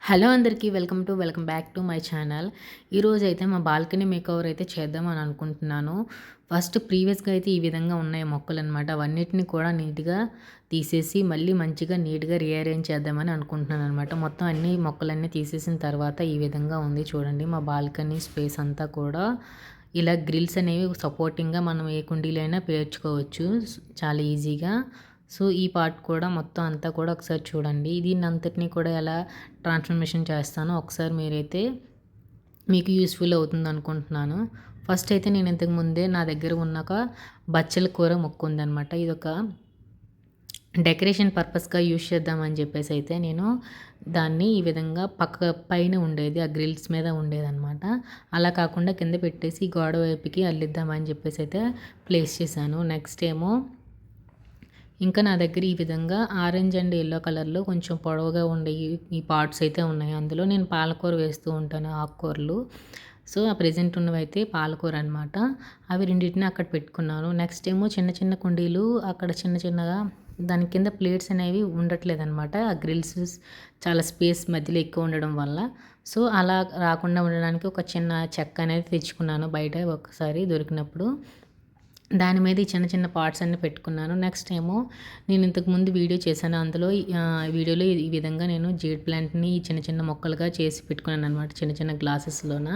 Hello అందరికీ welcome back to my channel. ఈరోజైతే మా బాల్కనీ మేకోవర్ అయితే చేద్దామని అనుకుంటున్నాను. ఫస్ట్ ప్రీవియస్‌గా అయితే ఈ విధంగా ఉన్నాయి మొక్కలనమాట. అవన్నిటిని కూడా నీట్‌గా తీసేసి మళ్ళీ మంచిగా నీట్‌గా రీఅరేంజ్ చేద్దామని అనుకుంటున్నాననమాట. మొత్తం అన్ని మొక్కలన్నీ తీసేసిన తర్వాత ఈ విధంగా ఉంది చూడండి. మా బాల్కనీ స్పేస్ అంతా కూడా ఇలా గ్రిల్స్ అనేవి సపోర్టింగ్‌గా మనం ఏ కుండీలైనా పేర్చుకోవచ్చు చాలా ఈజీగా. సో, ఈ పార్ట్ కూడా మొత్తం అంతా కూడా ఒకసారి చూడండి. దీన్నంతటిని కూడా ఎలా ట్రాన్స్‌ఫర్మేషన్ చేస్తానో ఒకసారి మీరైతే మీకు యూజ్‌ఫుల్ అవుతుందనుకుంటున్నాను. ఫస్ట్ అయితే నేను ఇంతకు ముందే నా దగ్గర ఉన్న ఒక బచ్చల కూర మొక్కుందనమాట. ఇదొక డెకరేషన్ పర్పస్‌గా యూజ్ చేద్దామని చెప్పేసి అయితే నేను దాన్ని ఈ విధంగా పైన ఉండేది. ఆ గ్రిల్స్ మీద ఉండేదనమాట. అలా కాకుండా కింద పెట్టేసి గోడ వైపుకి అల్లిద్దామని చెప్పేసి అయితే ప్లేస్ చేశాను. నెక్స్ట్ ఏమో ఇంకా నా దగ్గర ఈ విధంగా ఆరెంజ్ అండ్ యెల్లో కలర్‌లో కొంచెం పొడవుగా ఉండే ఈ పార్ట్స్ అయితే ఉన్నాయి. అందులో నేను పాలకూర వేస్తూ ఉంటాను ఆకుకూరలు. సో, ఆ ప్రెజెంట్ ఉన్నవైతే పాలకూర అనమాట. అవి రెండిటిని అక్కడ పెట్టుకున్నాను. నెక్స్ట్ ఏమో చిన్న చిన్న కుండీలు అక్కడ చిన్న చిన్నగా దాని కింద ప్లేట్స్ అనేవి ఉండట్లేదనమాట. ఆ గ్రిల్స్ చాలా స్పేస్ మధ్యలో ఎక్కువ ఉండడం వల్ల. సో, అలా రాకుండా ఉండడానికి ఒక చిన్న చెక్క అనేది తెచ్చుకున్నాను బయట ఒకసారి దొరికినప్పుడు. దాని మీద ఈ చిన్న చిన్న పార్ట్స్ అన్నీ పెట్టుకున్నాను. నెక్స్ట్ ఏమో నేను ఇంతకుముందు వీడియో చేశాను. అందులో వీడియోలో ఈ విధంగా నేను జేడ్ ప్లాంట్‌ని చిన్న చిన్న మొక్కలుగా చేసి పెట్టుకున్నాననమాట. చిన్న చిన్న గ్లాసెస్‌లోన,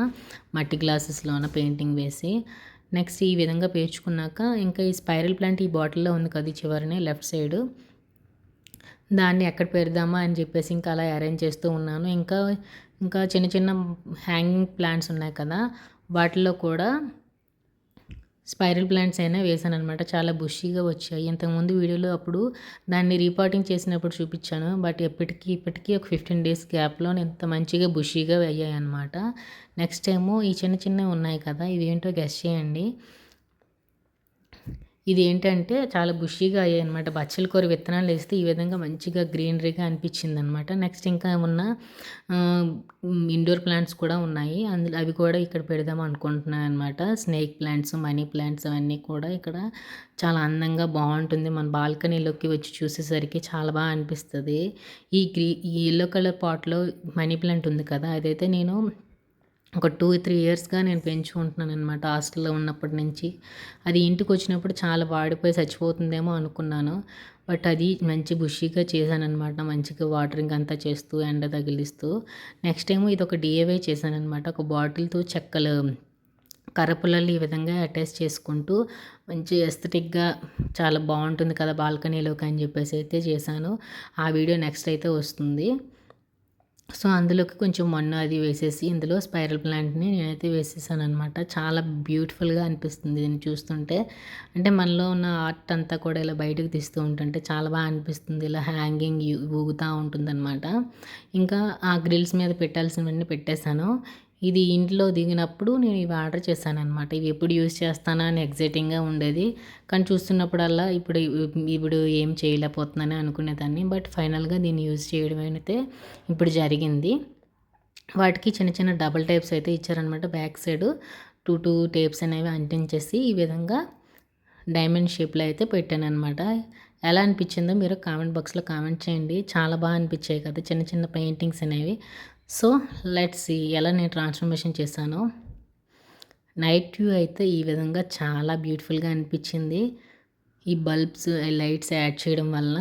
మట్టి గ్లాసెస్‌లోన పెయింటింగ్ వేసి. నెక్స్ట్ ఈ విధంగా పేర్చుకున్నాక ఇంకా ఈ స్పైరల్ ప్లాంట్ ఈ బాటిల్‌లో ఉంది కదా! ఈ చివరనే లెఫ్ట్ సైడు. దాన్ని ఎక్కడ పెడదామా అని చెప్పేసి ఇంకా అలా అరేంజ్ చేస్తూ ఉన్నాను. ఇంకా చిన్న చిన్న హ్యాంగింగ్ ప్లాంట్స్ ఉన్నాయి కదా! వాటిలో కూడా స్పైరల్ ప్లాంట్స్ అయినా వేశాననమాట. చాలా బుషీగా వచ్చాయి. ఇంతకుముందు వీడియోలో అప్పుడు దాన్ని రీపాటింగ్ చేసినప్పుడు చూపించాను. బట్ ఇప్పటికీ ఒక 15 డేస్ గ్యాప్‌లో ఇంత మంచిగా బుషీగా అయ్యాయన్నమాట. నెక్స్ట్ ఏమో ఈ చిన్న చిన్నవి ఉన్నాయి కదా! ఇవేంటో గెస్ చేయండి. ఇదేంటంటే చాలా బుషీగా అయ్యాయన్నమాట. బచ్చల కూర విత్తనాలేస్తే ఈ విధంగా మంచిగా గ్రీనరీగా అనిపించిందనమాట. నెక్స్ట్ ఇంకా ఏమన్నా ఇండోర్ ప్లాంట్స్ కూడా ఉన్నాయి. అందులో అవి కూడా ఇక్కడ పెడదాం అనుకుంటున్నాననమాట. స్నేక్ ప్లాంట్స్, మనీ ప్లాంట్స్ అవన్నీ కూడా ఇక్కడ చాలా అందంగా బావుంటుంది. మన బాల్కనీలోకి వచ్చి చూసేసరికి చాలా అనిపిస్తది. ఈ యెల్లో కలర్ పాట్‌లో మనీ ప్లాంట్ ఉంది కదా! అదైతే నేను ఒక 2, 3 ఇయర్స్‌గా నేను పెంచుకుంటున్నాననమాట హాస్టల్‌లో ఉన్నప్పటి నుంచి. అది ఇంటికొచ్చినప్పుడు చాలా వాడిపోయి చచ్చిపోతుందేమో అనుకున్నాను. బట్ అది మంచి బుషీగా చేశాననమాట. మంచిగా వాటరింగ్ అంతా చేస్తూ, ఎండ తగిలిస్తూ. నెక్స్ట్ ఏమో ఇదొక డీఐవై చేశాననమాట. ఒక బాటిల్‌తో చెక్కలు కర్రపుల్లలు ఈ విధంగా అటాచ్ చేసుకుంటూ మంచి ఎస్థెటిక్‌గా చాలా బావుంటుంది కదా! బాల్కనీలోకి అని చెప్పేసి అయితే చేశాను. ఆ వీడియో నెక్స్ట్ అయితే వస్తుంది. సో, అందులోకి కొంచెం మన్ను అది వేసేసి ఇందులో స్పైరల్ ప్లాంట్‌ని నేనైతే వేసేసాననమాట. చాలా బ్యూటిఫుల్‌గా అనిపిస్తుంది దీన్ని చూస్తుంటే. అంటే మనలో ఉన్న ఆర్ట్ అంతా కూడా ఇలా బయటకు తీస్తూ ఉంటుంటే చాలా అనిపిస్తుంది. ఇలా హ్యాంగింగ్ ఊగుతా ఉంటుందనమాట. ఇంకా ఆ గ్రిల్స్ మీద పెట్టాల్సినవన్నీ పెట్టేశాను. ఇది ఇంట్లో దిగినప్పుడు నేను ఇవి ఆర్డర్ చేశాననమాట. ఇవి ఎప్పుడు యూజ్ చేస్తానా అని ఎక్సైటింగ్‌గా ఉండేది. కానీ చూస్తున్నప్పుడల్లా ఇప్పుడు ఏం చేయలేకపోతున్నాను అనుకునేదాన్ని. బట్ ఫైనల్‌గా దీన్ని యూజ్ చేయడం అయితే ఇప్పుడు జరిగింది. వాటికి చిన్న చిన్న డబుల్ టేప్స్ అయితే ఇచ్చారనమాట. బ్యాక్ సైడు 2 టేప్స్ అనేవి అంటించేసి ఈ విధంగా డైమండ్ షేప్‌లో అయితే పెట్టాననమాట. ఎలా అనిపించిందో మీరు కామెంట్ బాక్స్‌లో కామెంట్ చేయండి. చాలా అనిపించాయి కదా! చిన్న చిన్న పెయింటింగ్స్ అనేవి. సో, లెట్స్ సీ ఎలా నేను ట్రాన్స్‌ఫర్మేషన్ చేశానో. నైట్ వ్యూ అయితే ఈ విధంగా చాలా బ్యూటిఫుల్‌గా అనిపించింది. ఈ బల్బ్స్, లైట్స్ యాడ్ చేయడం వల్ల.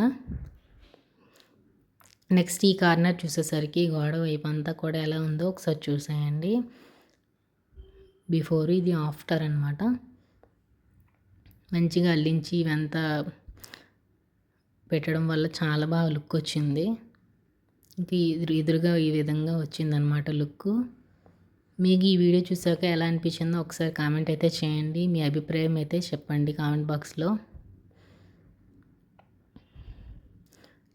నెక్స్ట్ ఈ కార్నర్ చూసేసరికి గోడ వైపంతా కూడా ఎలా ఉందో ఒకసారి చూసేయండి. బిఫోర్ ఇది ఆఫ్టర్ అనమాట. మంచిగా అల్లించి ఇవంతా పెట్టడం వల్ల చాలా లుక్ వచ్చింది. ఇంక ఎదురుగా ఈ విధంగా వచ్చిందనమాట లుక్కు. మీకు ఈ వీడియో చూసాక ఎలా అనిపించిందో ఒకసారి కామెంట్ అయితే చేయండి. మీ అభిప్రాయం అయితే చెప్పండి కామెంట్ బాక్స్‌లో.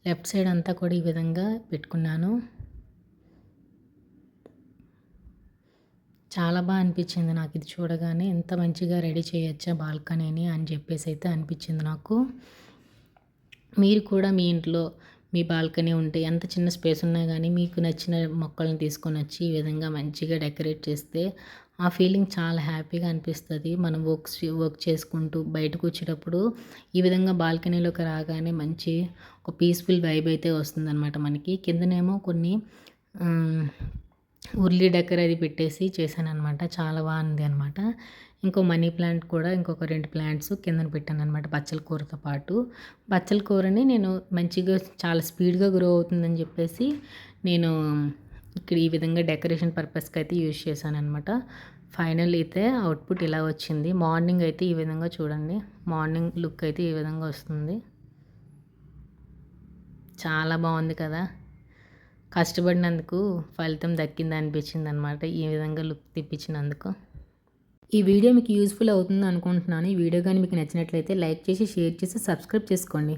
లెఫ్ట్ సైడ్ అంతా కూడా ఈ విధంగా పెట్టుకున్నాను. చాలా అనిపించింది నాకు ఇది చూడగానే. ఎంత మంచిగా రెడీ చేయొచ్చా బాల్కనీని అని చెప్పేసి అయితే అనిపించింది నాకు. మీరు కూడా మీ ఇంట్లో మీ బాల్కనీ ఉంటే ఎంత చిన్న స్పేస్ ఉన్నా కానీ మీకు నచ్చిన మొక్కలను తీసుకొని వచ్చి ఈ విధంగా మంచిగా డెకరేట్ చేస్తే ఆ ఫీలింగ్ చాలా హ్యాపీగా అనిపిస్తుంది. మనం వర్క్ చేసుకుంటూ బయటకు వచ్చేటప్పుడు ఈ విధంగా బాల్కనీలోకి రాగానే మంచి ఒక పీస్ఫుల్ వైబ్ అయితే వస్తుందన్నమాట మనకి. కిందనేమో కొన్ని హ్మ్. ఉర్లీ డెకర్ అది పెట్టేసి చేశాననమాట. చాలా బావుంది అనమాట. ఇంకో మనీ ప్లాంట్ కూడా ఇంకొక 2 ప్లాంట్స్ కిందన పెట్టాననమాట బచ్చల కూరతో పాటు. బచ్చల కూరని నేను మంచిగా చాలా స్పీడ్‌గా గ్రో అవుతుందని చెప్పేసి నేను ఇక్కడ ఈ విధంగా డెకరేషన్ పర్పస్‌కయితే యూజ్ చేశాననమాట. ఫైనల్ అయితే అవుట్‌పుట్ ఇలా వచ్చింది. మార్నింగ్ అయితే ఈ విధంగా చూడండి. మార్నింగ్ లుక్ అయితే ఈ విధంగా వస్తుంది. చాలా బావుంది కదా! కష్టపడినందుకు ఫలితం దక్కిందనిపించిందనమాట. ఈ విధంగా లుక్ తెప్పించినందుకు. ఈ వీడియో మీకు యూజ్‌ఫుల్ అవుతుంది అనుకుంటున్నాను. ఈ వీడియో గాని మీకు నచ్చినట్లయితే లైక్ చేసి, షేర్ చేసి, సబ్స్క్రైబ్ చేసుకోండి.